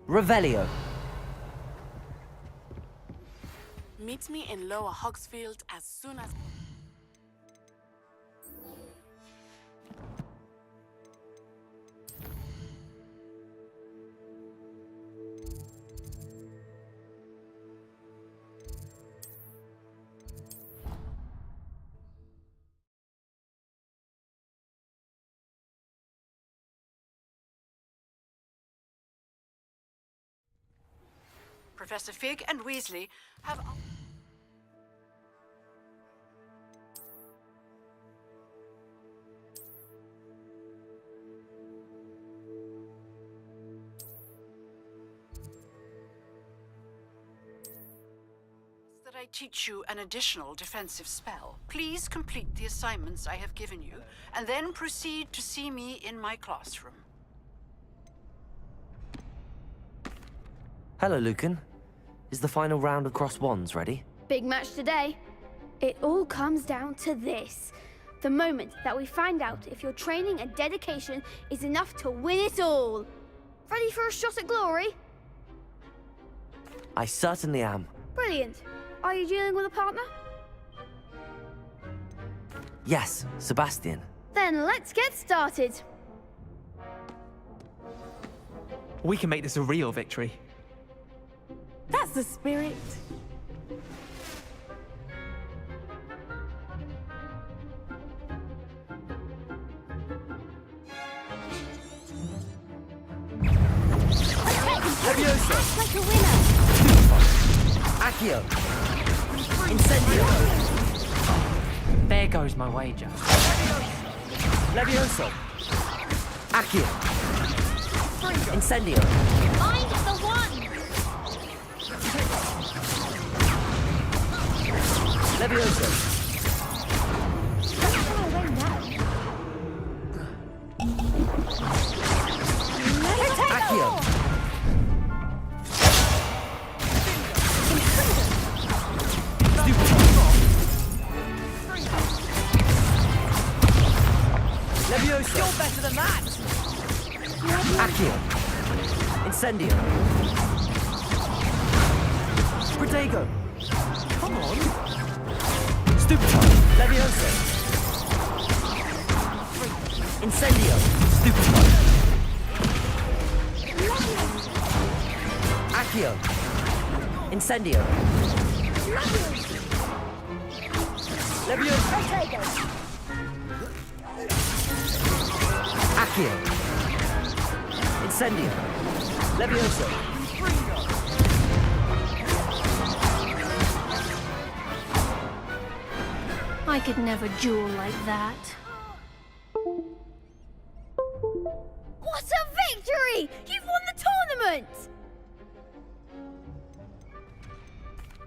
Revelio. Meet me in Lower Hogsfield as soon as... Professor Fig and Weasley have... that I teach you an additional defensive spell. Please complete the assignments I have given you, and then proceed to see me in my classroom. Hello, Lucan. Is the final round of Cross Wands ready? Big match today. It all comes down to this. The moment that we find out if your training and dedication is enough to win it all. Ready for a shot at glory? I certainly am. Brilliant. Are you dealing with a partner? Yes, Sebastian. Then let's get started. We can make this a real victory. That's the spirit. Levioso! Act like a winner. Accio! Incendio! There goes my wager. Levioso! Accio! Incendio! I'm the one. Levioso! Don't go away now. Accio! Levioso! You're better than that! Accio! Incendio! Protego! Come on! Stupid! Levioso! Incendio! Stupid! Accio! Incendio! Levioso! Accio! Incendio! Levioso! I could never duel like that. What a victory! You've won the tournament!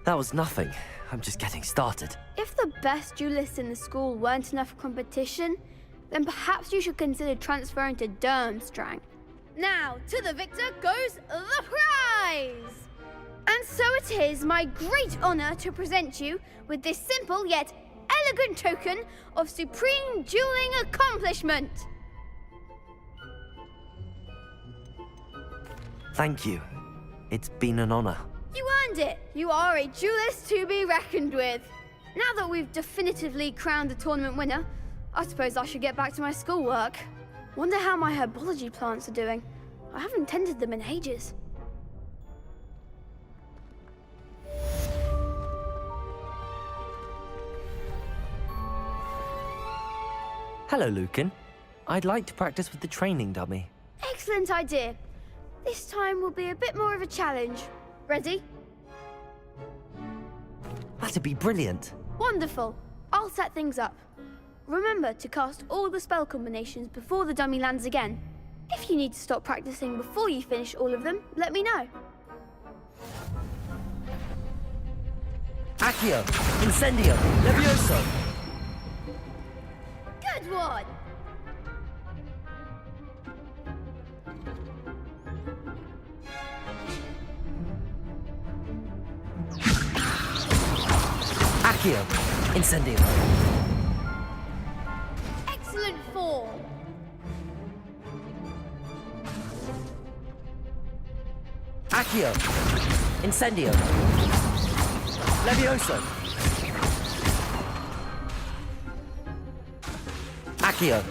That was nothing. I'm just getting started. If the best duelists in the school weren't enough for competition, then perhaps you should consider transferring to Durmstrang. Now, to the victor goes the prize! And so it is my great honor to present you with this simple yet elegant token of supreme dueling accomplishment. Thank you. It's been an honor. You earned it. You are a duelist to be reckoned with. Now that we've definitively crowned the tournament winner, I suppose I should get back to my schoolwork. Wonder how my herbology plants are doing. I haven't tended them in ages. Hello, Lucan. I'd like to practice with the training dummy. Excellent idea. This time will be a bit more of a challenge. Ready? That'd be brilliant. Wonderful. I'll set things up. Remember to cast all the spell combinations before the dummy lands again. If you need to stop practicing before you finish all of them, let me know. Accio! Incendio! Levioso! Good one! Accio! Incendio! Excellent form! Accio. Incendio. Levioso. Accio.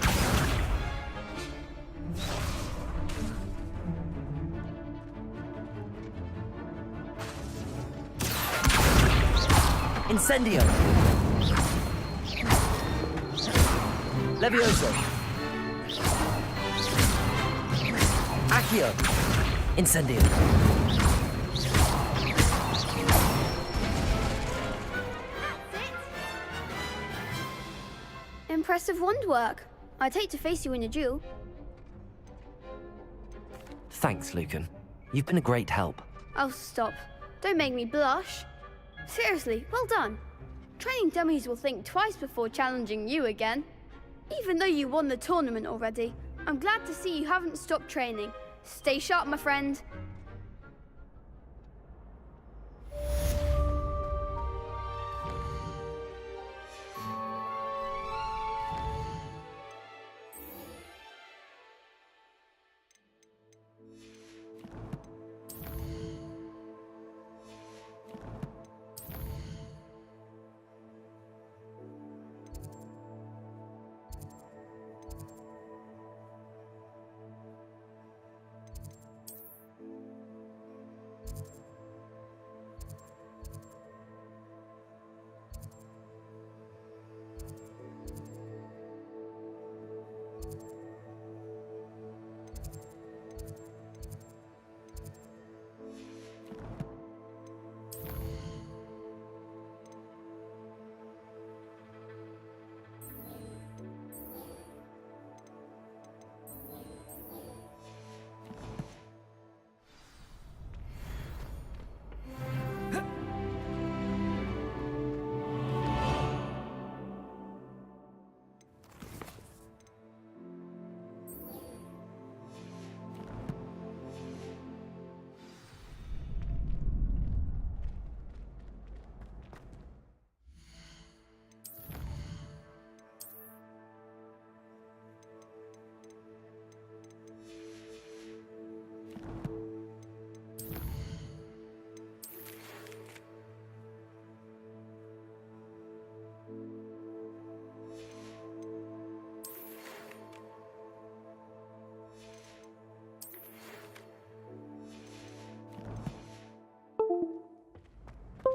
Incendio. Levioso. Accio. Incendio. Impressive wand work. I'd hate to face you in a duel. Thanks, Lucan. You've been a great help. Oh, stop. Don't make me blush. Seriously, well done. Training dummies will think twice before challenging you again. Even though you won the tournament already, I'm glad to see you haven't stopped training. Stay sharp, my friend.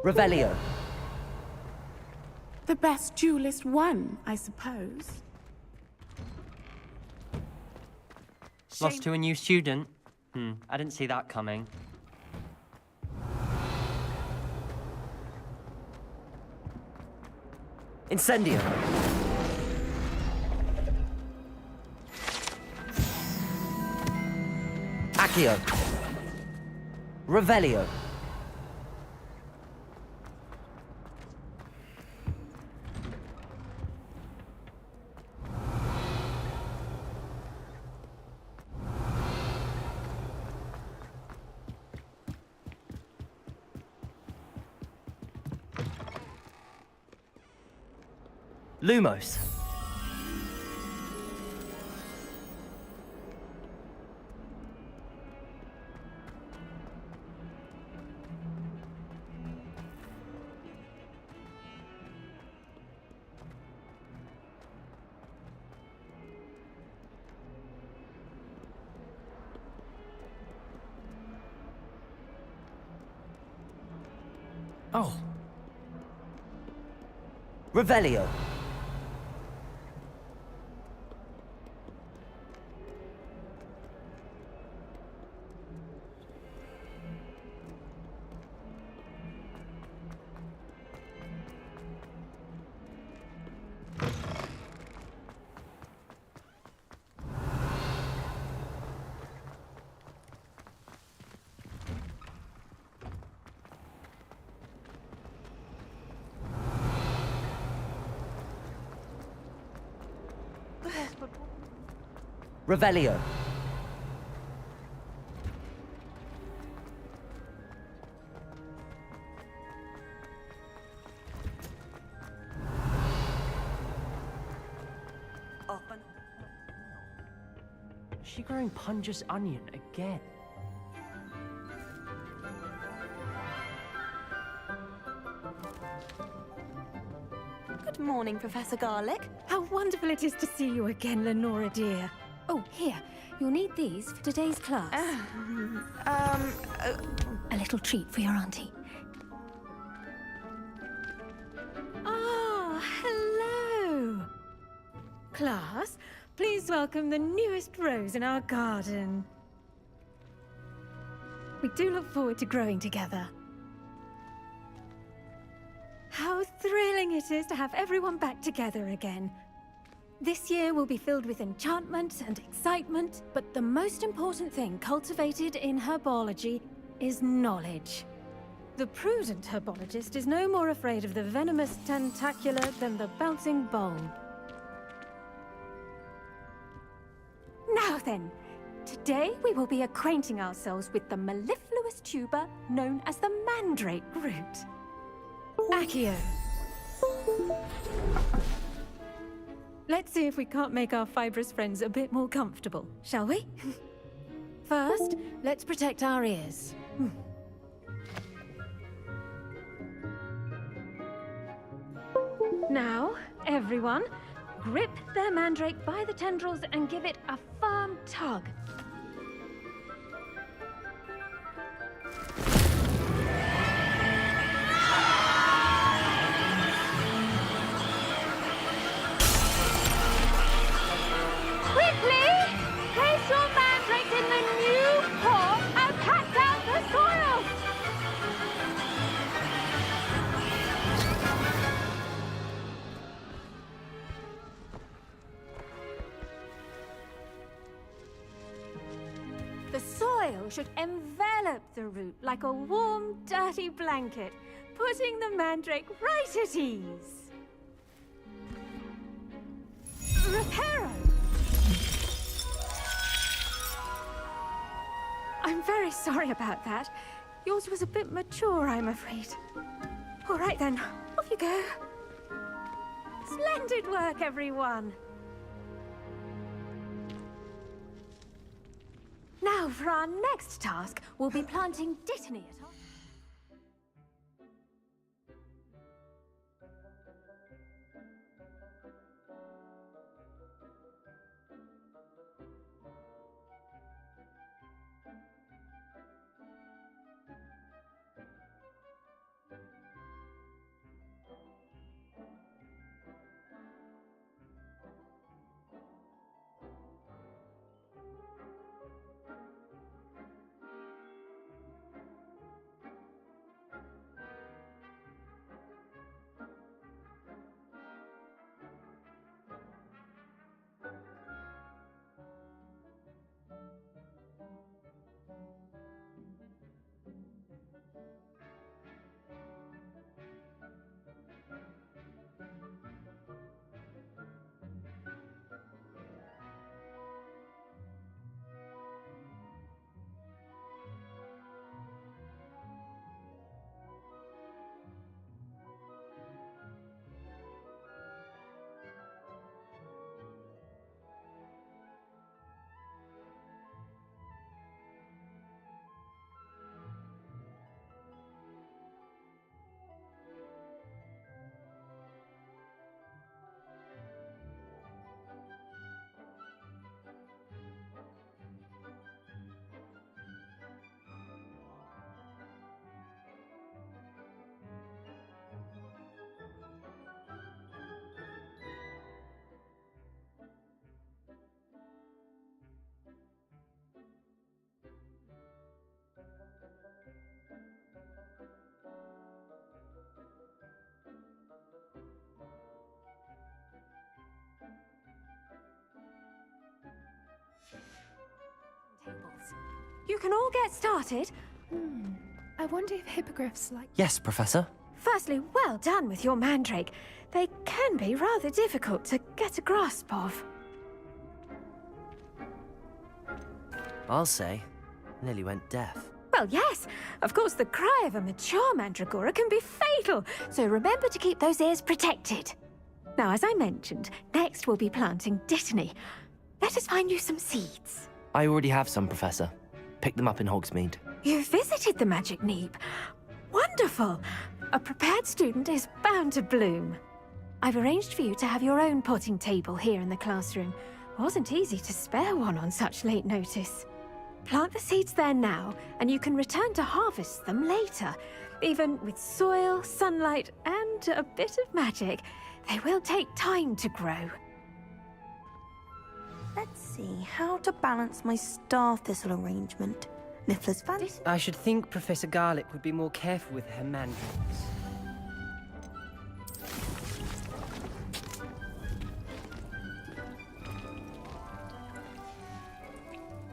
Revelio. The best duelist won, I suppose. Lost to a new student? I didn't see that coming. Incendio. Accio. Revelio. Lumos. Oh. Revelio. Revelio. Is she growing Punja's onion again? Good morning, Professor Garlick. How wonderful it is to see you again, Lenora dear. Oh, here. You'll need these for today's class. A little treat for your auntie. Ah, hello. Class, please welcome the newest rose in our garden. We do look forward to growing together. How thrilling it is to have everyone back together again. This year will be filled with enchantment and excitement, but the most important thing cultivated in herbology is knowledge. The prudent herbologist is no more afraid of the venomous tentacula than the bouncing bulb. Now then, today we will be acquainting ourselves with the mellifluous tuber known as the mandrake root. Accio. Let's see if we can't make our fibrous friends a bit more comfortable, shall we? First, let's protect our ears. Now, everyone, grip their mandrake by the tendrils and give it a firm tug. Quickly! Place your mandrake in the new pot and pat down the soil! The soil should envelop the root like a warm, dirty blanket, putting the mandrake right at ease. Reparo! I'm very sorry about that. Yours was a bit mature, I'm afraid. All right then, off you go. Splendid work, everyone. Now, for our next task, we'll be planting dittany at our... You can all get started. I wonder if hippogriffs like... Yes, Professor. Firstly, well done with your mandrake. They can be rather difficult to get a grasp of. I'll say. Nearly went deaf. Well, yes. Of course, the cry of a mature mandragora can be fatal, so remember to keep those ears protected. Now, as I mentioned, next we'll be planting dittany. Let us find you some seeds. I already have some, Professor. Picked them up in Hogsmeade. You visited the Magic Neep. Wonderful! A prepared student is bound to bloom. I've arranged for you to have your own potting table here in the classroom. Wasn't easy to spare one on such late notice. Plant the seeds there now, and you can return to harvest them later. Even with soil, sunlight, and a bit of magic, they will take time to grow. Let's see how to balance my star thistle arrangement. Niffler's fancy. I should think Professor Garlick would be more careful with her mandrakes.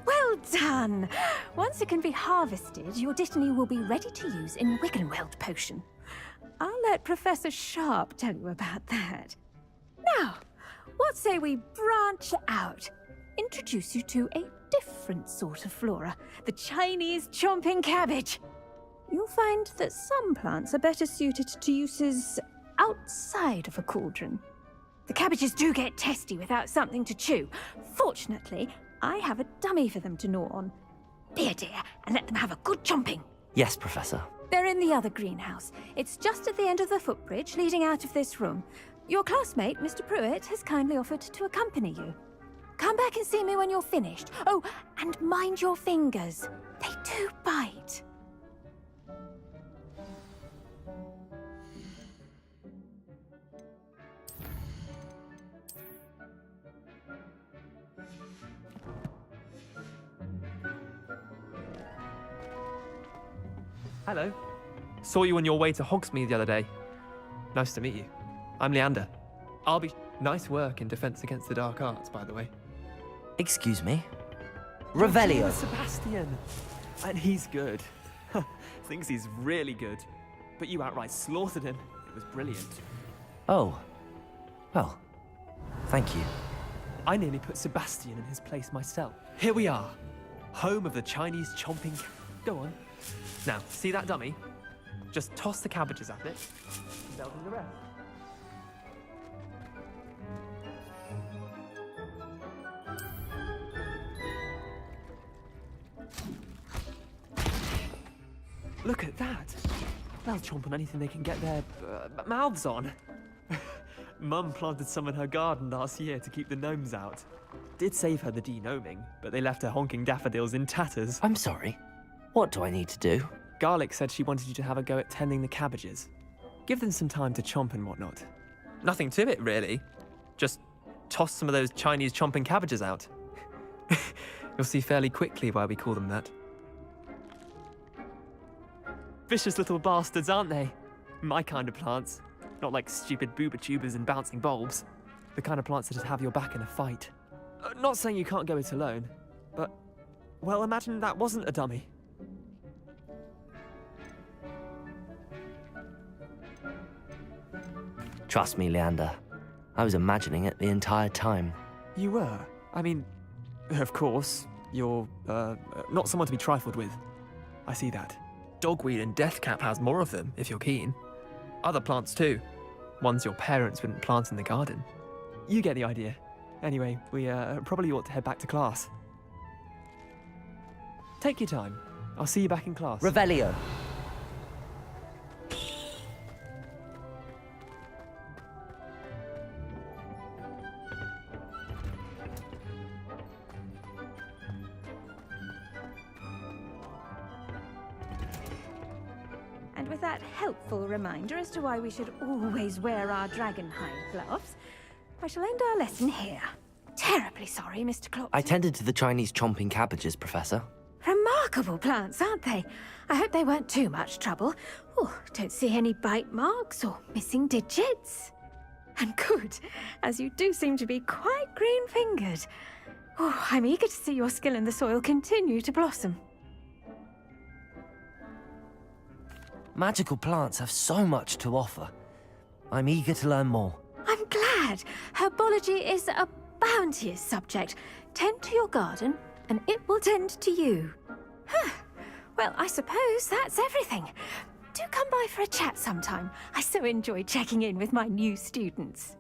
Well done! Once it can be harvested, your Dittany will be ready to use in Wiggenweld potion. I'll let Professor Sharp tell you about that. Now, what say we branch out? Introduce you to a different sort of flora, the Chinese chomping cabbage. You'll find that some plants are better suited to uses outside of a cauldron. The cabbages do get testy without something to chew. Fortunately, I have a dummy for them to gnaw on. Be a dear and let them have a good chomping. Yes, Professor. They're in the other greenhouse. It's just at the end of the footbridge leading out of this room. Your classmate, Mr. Pruitt, has kindly offered to accompany you. Come back and see me when you're finished. Oh, and mind your fingers. They do bite. Hello. Saw you on your way to Hogsmeade the other day. Nice to meet you. I'm Leander. I'll be... Nice work in Defense Against the Dark Arts, by the way. Excuse me? You're Revelio. with Sebastian. And he's good. Thinks he's really good. But you outright slaughtered him. It was brilliant. Oh. Well, thank you. I nearly put Sebastian in his place myself. Here we are. Home of the Chinese chomping... Go on. Now, see that dummy? Just toss the cabbages at it. And they'll do the rest. Look at that! They'll chomp on anything they can get their mouths on. Mum planted some in her garden last year to keep the gnomes out. Did save her the de-gnoming, but they left her honking daffodils in tatters. I'm sorry. What do I need to do? Garlic said she wanted you to have a go at tending the cabbages. Give them some time to chomp and whatnot. Nothing to it, really. Just toss some of those Chinese chomping cabbages out. You'll see fairly quickly why we call them that. Vicious little bastards, aren't they? My kind of plants. Not like stupid booba tubers and bouncing bulbs. The kind of plants that just have your back in a fight. Not saying you can't go it alone, but... Well, imagine that wasn't a dummy. Trust me, Leander. I was imagining it the entire time. You were? I mean, of course, you're, not someone to be trifled with. I see that. Dogweed and deathcap has more of them, if you're keen. Other plants too. Ones your parents wouldn't plant in the garden. You get the idea. Anyway, we probably ought to head back to class. Take your time. I'll see you back in class. Revelio. And with that helpful reminder as to why we should always wear our dragonhide gloves, I shall end our lesson here. Terribly sorry, Mr. Clopton. I tended to the Chinese chomping cabbages, Professor. Remarkable plants, aren't they? I hope they weren't too much trouble. Oh, don't see any bite marks or missing digits. And good, as you do seem to be quite green-fingered. Oh, I'm eager to see your skill in the soil continue to blossom. Magical plants have so much to offer. I'm eager to learn more. I'm glad. Herbology is a bounteous subject. Tend to your garden, and it will tend to you. Well, I suppose that's everything. Do come by for a chat sometime. I so enjoy checking in with my new students.